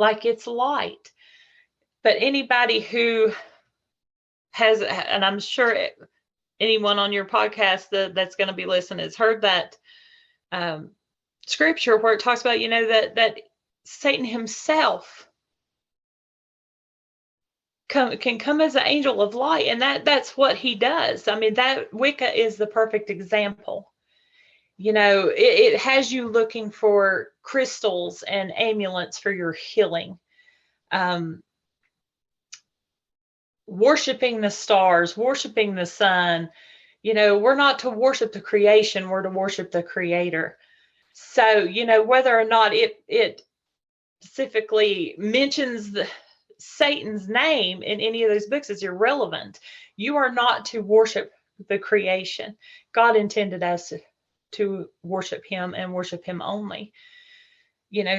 like it's light. But anybody who has, and I'm sure anyone on your podcast that's going to be listening has heard that scripture where it talks about, that Satan himself can come as an angel of light, and that's what he does. I mean, that Wicca is the perfect example. It has you looking for crystals and amulets for your healing, worshiping the stars, worshiping the sun. We're not to worship the creation, we're to worship the creator. So, whether or not it specifically mentions Satan's name in any of those books is irrelevant. You are not to worship the creation. God intended us to worship him and worship him only.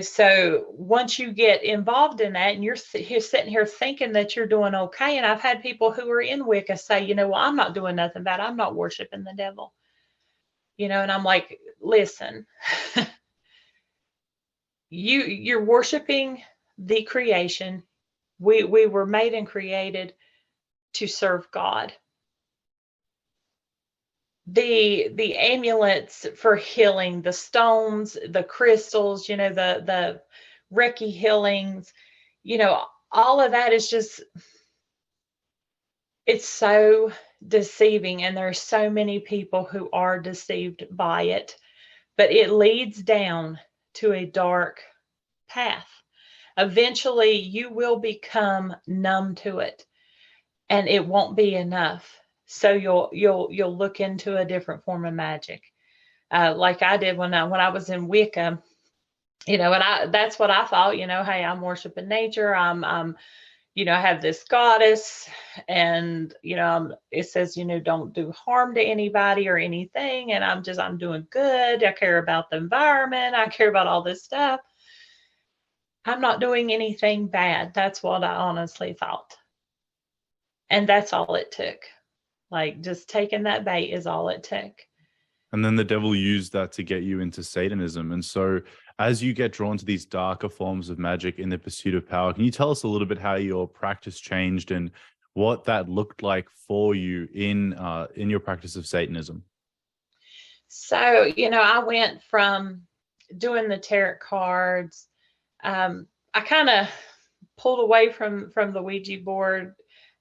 So once you get involved in that and you're sitting here thinking that you're doing okay, and I've had people who are in Wicca say, well, I'm not doing nothing bad. I'm not worshiping the devil. And I'm like, listen, you're worshiping the creation. We were made and created to serve God. The amulets for healing, the stones, the crystals, the Reiki healings, all of that is just, it's so deceiving, and there's so many people who are deceived by it, but it leads down to a dark path. Eventually you will become numb to it, and it won't be enough. So you'll look into a different form of magic, like I did when I was in Wicca. And that's what I thought. Hey, I'm worshiping nature. I'm I have this goddess, and it says don't do harm to anybody or anything, and I'm doing good. I care about the environment. I care about all this stuff. I'm not doing anything bad. That's what I honestly thought. And that's all it took. Like, just taking that bait is all it took. And then the devil used that to get you into Satanism. And so as you get drawn to these darker forms of magic in the pursuit of power, can you tell us a little bit how your practice changed and what that looked like for you in your practice of Satanism? So, I went from doing the tarot cards. I kind of pulled away from the Ouija board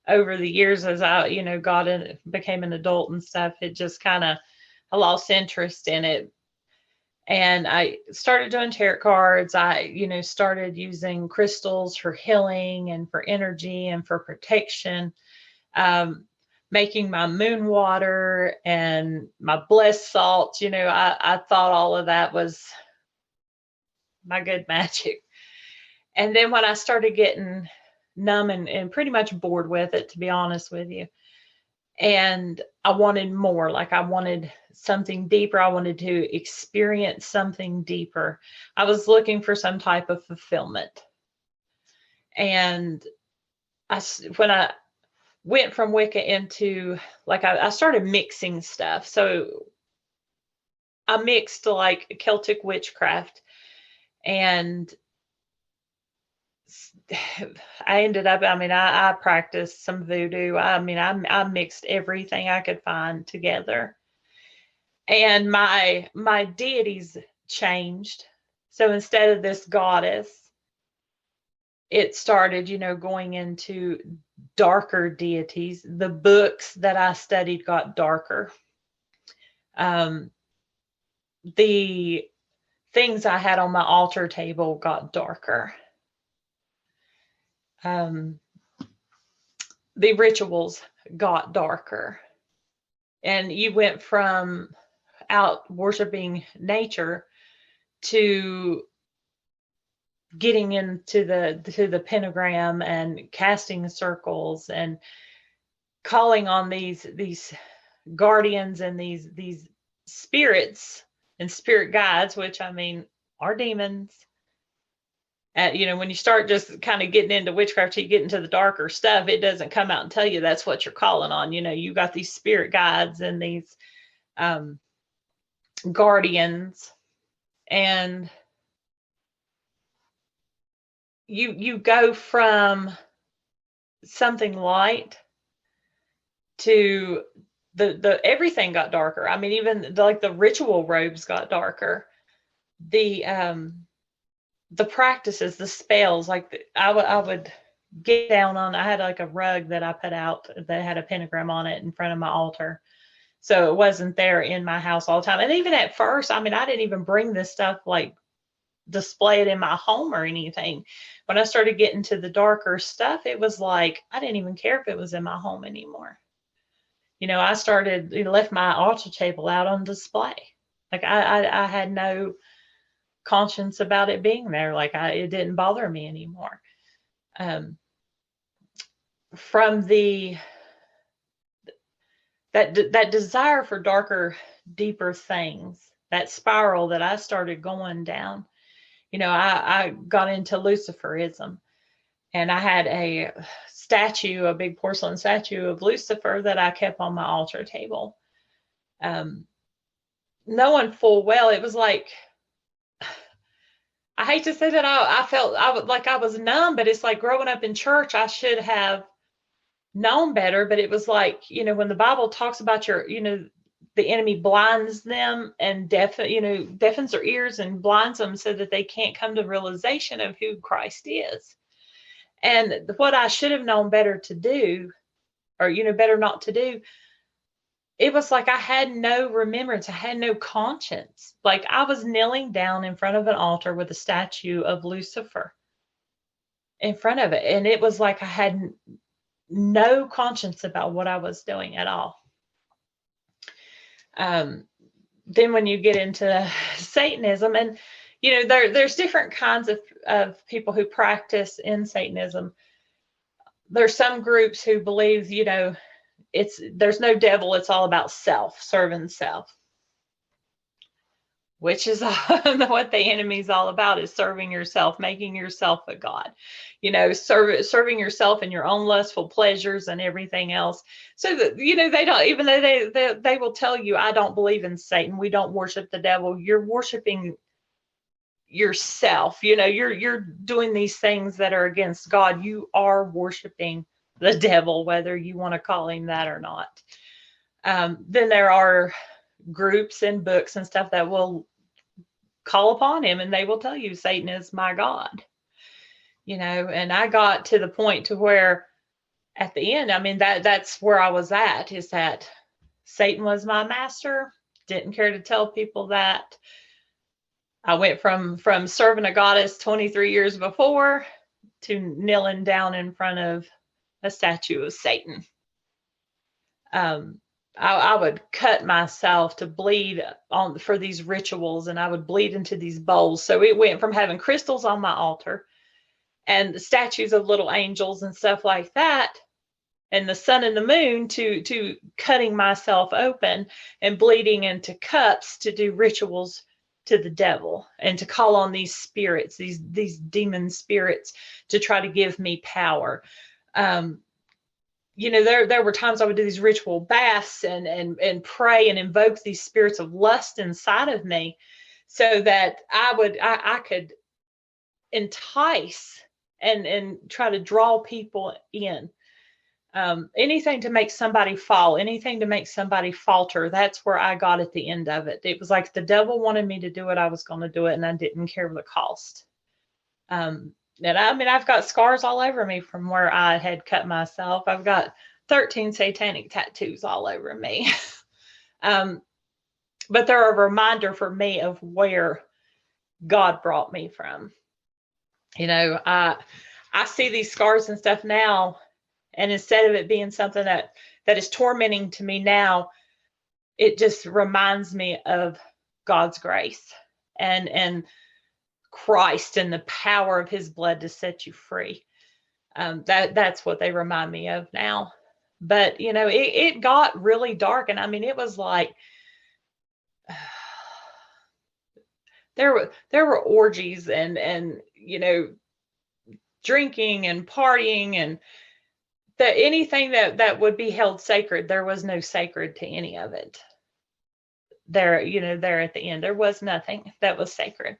over the years as I, became an adult and stuff. It just I lost interest in it. And I started doing tarot cards. I, started using crystals for healing and for energy and for protection, making my moon water and my blessed salts. I thought all of that was my good magic. And then when I started getting numb and pretty much bored with it, to be honest with you, and I wanted more, like I wanted something deeper. I wanted to experience something deeper. I was looking for some type of fulfillment. And when I went from Wicca into, like, I started mixing stuff. So I mixed like Celtic witchcraft, and I ended up, I practiced some voodoo. I mixed everything I could find together. And my deities changed. So instead of this goddess, it started, going into darker deities. The books that I studied got darker. The things I had on my altar table got darker. The rituals got darker, and you went from out worshiping nature to getting into the pentagram and casting circles and calling on these guardians and these spirits and spirit guides, which are demons. When you start just kind of getting into witchcraft, you get into the darker stuff, it doesn't come out and tell you that's what you're calling on. You got these spirit guides and these guardians. And, you go from something light to the everything got darker. I mean, even the ritual robes got darker. The practices, the spells, like I would get down on. I had like a rug that I put out that had a pentagram on it in front of my altar, so it wasn't there in my house all the time. And even at first, I mean, I didn't even bring this stuff, like display it in my home or anything. When I started getting to the darker stuff, it was like I didn't even care if it was in my home anymore. I started, left my altar table out on display. Like I had no conscience about it being there. Like it didn't bother me anymore. From that desire for darker, deeper things, that spiral that I started going down, I got into Luciferism, and I had a statue, a big porcelain statue of Lucifer that I kept on my altar table. Knowing full well, it was like, I hate to say that I felt like I was numb, but it's like growing up in church, I should have known better. But it was like, when the Bible talks about the enemy blinds them and deafens their ears and blinds them so that they can't come to realization of who Christ is. And what I should have known better to do, or, better not to do, it was like I had no remembrance. I had no conscience. Like I was kneeling down in front of an altar with a statue of Lucifer in front of it. And it was like I had no conscience about what I was doing at all. Then when you get into Satanism, and there's different kinds of people who practice in Satanism. There's some groups who believe, there's no devil, it's all about self, serving self, which is what the enemy's all about, is serving yourself, making yourself a god, serving yourself and your own lustful pleasures and everything else. So that, they don't, even though they will tell you, I don't believe in Satan, we don't worship the devil, you're worshiping yourself. You're doing these things that are against God. You are worshiping the devil, whether you want to call him that or not. Then there are groups and books and stuff that will call upon him, and they will tell you Satan is my God. And I got to the point to where at the end, I mean, that's where I was at, is that Satan was my master. Didn't care to tell people that. I went from serving a goddess 23 years before to kneeling down in front of a statue of Satan. I would cut myself to bleed for these rituals, and I would bleed into these bowls. So it went from having crystals on my altar and the statues of little angels and stuff like that, and the sun and the moon, to cutting myself open and bleeding into cups to do rituals to the devil and to call on these spirits, these demon spirits, to try to give me power. There were times I would do these ritual baths and pray and invoke these spirits of lust inside of me, so that I could entice and try to draw people in. Anything to make somebody fall, anything to make somebody falter. That's where I got at the end of it. It was like the devil wanted me to do it, I was going to do it, and I didn't care the cost. And I mean, I've got scars all over me from where I had cut myself. I've got 13 satanic tattoos all over me. But they're a reminder for me of where God brought me from. I see these scars and stuff now, and instead of it being something that is tormenting to me now, it just reminds me of God's grace and Christ and the power of his blood to set you free. That's what they remind me of now. But, it got really dark. And I mean, it was like, there were orgies and drinking and partying, and that anything that would be held sacred, there was no sacred to any of it. There at the end, there was nothing that was sacred.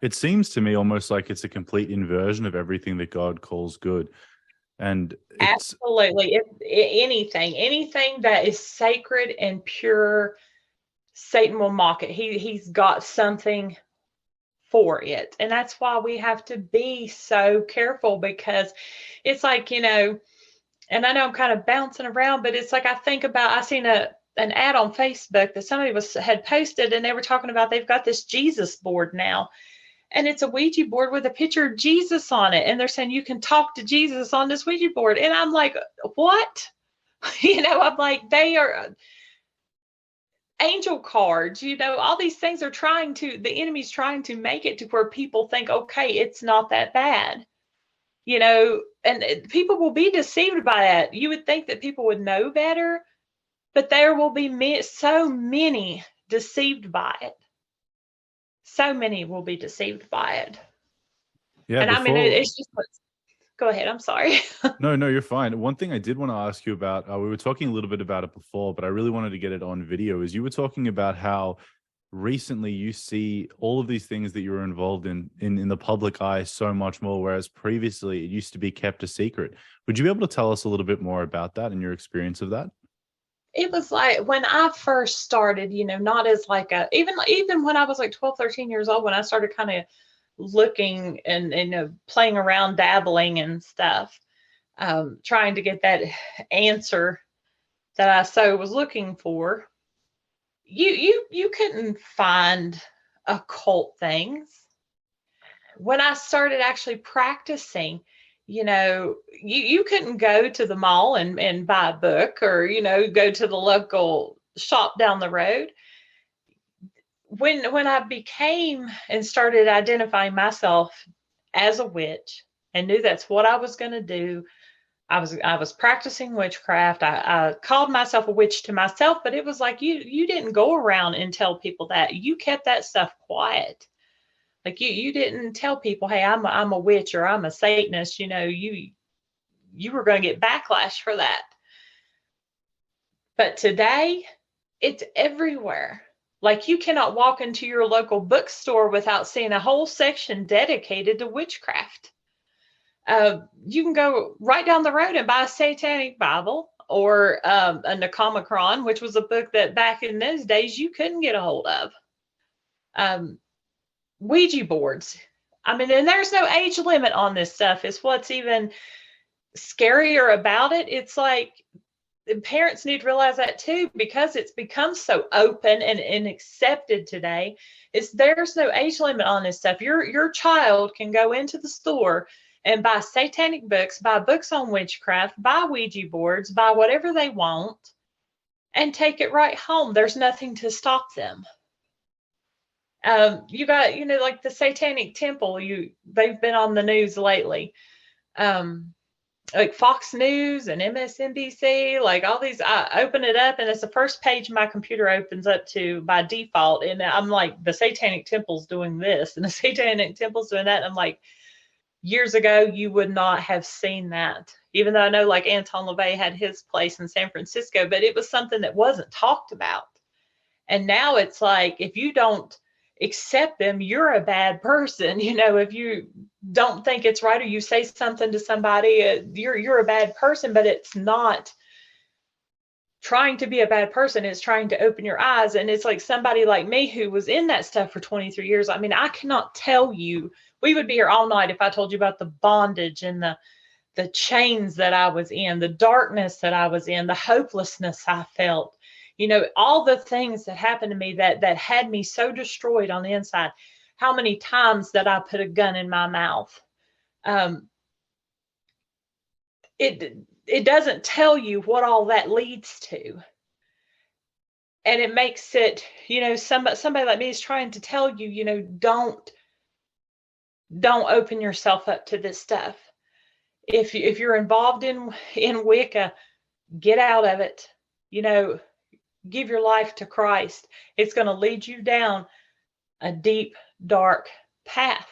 It seems to me almost like it's a complete inversion of everything that God calls good. And it's Absolutely. Anything that is sacred and pure, Satan will mock it. He's got something for it. And that's why we have to be so careful, because it's like, and I know I'm kind of bouncing around, but it's like I seen an ad on Facebook that somebody had posted, and they were talking about they've got this Jesus board now. And it's a Ouija board with a picture of Jesus on it. And they're saying you can talk to Jesus on this Ouija board. And I'm like, what? I'm like, they are angel cards, all these things the enemy's trying to make it to where people think, okay, it's not that bad, and people will be deceived by that. You would think that people would know better, but there will be so many deceived by it. So many will be deceived by it. Yeah, and I mean, it's just, go ahead. I'm sorry. No, you're fine. One thing I did want to ask you about, we were talking a little bit about it before, but I really wanted to get it on video, is you were talking about how recently you see all of these things that you were involved in the public eye so much more, whereas previously it used to be kept a secret. Would you be able to tell us a little bit more about that and your experience of that? It was like when I first started, not as like even when I was like 12, 13 years old, when I started kind of looking and playing around, dabbling and stuff, trying to get that answer that I so was looking for. You couldn't find occult things. When I started actually practicing, you couldn't go to the mall and buy a book, or go to the local shop down the road. When I became and started identifying myself as a witch and knew that's what I was going to do, I was practicing witchcraft. I called myself a witch to myself, but it was like you didn't go around and tell people that. You kept that stuff quiet. Like you didn't tell people, hey, I'm a witch, or I'm a Satanist. You were going to get backlash for that. But today, it's everywhere. Like you cannot walk into your local bookstore without seeing a whole section dedicated to witchcraft. You can go right down the road and buy a Satanic Bible, or a Necronomicon, which was a book that back in those days you couldn't get a hold of. Ouija boards. I mean, and there's no age limit on this stuff. It's what's even scarier about it. It's like parents need to realize that too, because it's become so open and accepted today. There's no age limit on this stuff. Your child can go into the store and buy satanic books, buy books on witchcraft, buy Ouija boards, buy whatever they want, and take it right home. There's nothing to stop them. You got, like the Satanic Temple, they've been on the news lately. Like Fox News and MSNBC, like all these, I open it up and it's the first page my computer opens up to by default. And I'm like, the Satanic Temple's doing this and the Satanic Temple's doing that. And I'm like, years ago, you would not have seen that, even though I know like Anton LaVey had his place in San Francisco, but it was something that wasn't talked about. And now it's like, if you don't accept them, you're a bad person. If you don't think it's right, or you say something to somebody, you're a bad person. But it's not trying to be a bad person. It's trying to open your eyes. And it's like somebody like me who was in that stuff for 23 years. I mean, I cannot tell you, we would be here all night if I told you about the bondage and the chains that I was in, the darkness that I was in, the hopelessness I felt. All the things that happened to me that had me so destroyed on the inside. How many times that I put a gun in my mouth? It doesn't tell you what all that leads to. And it makes it, somebody like me is trying to tell you, don't open yourself up to this stuff. If you're involved in Wicca, get out of it. Give your life to Christ. It's going to lead you down a deep, dark path.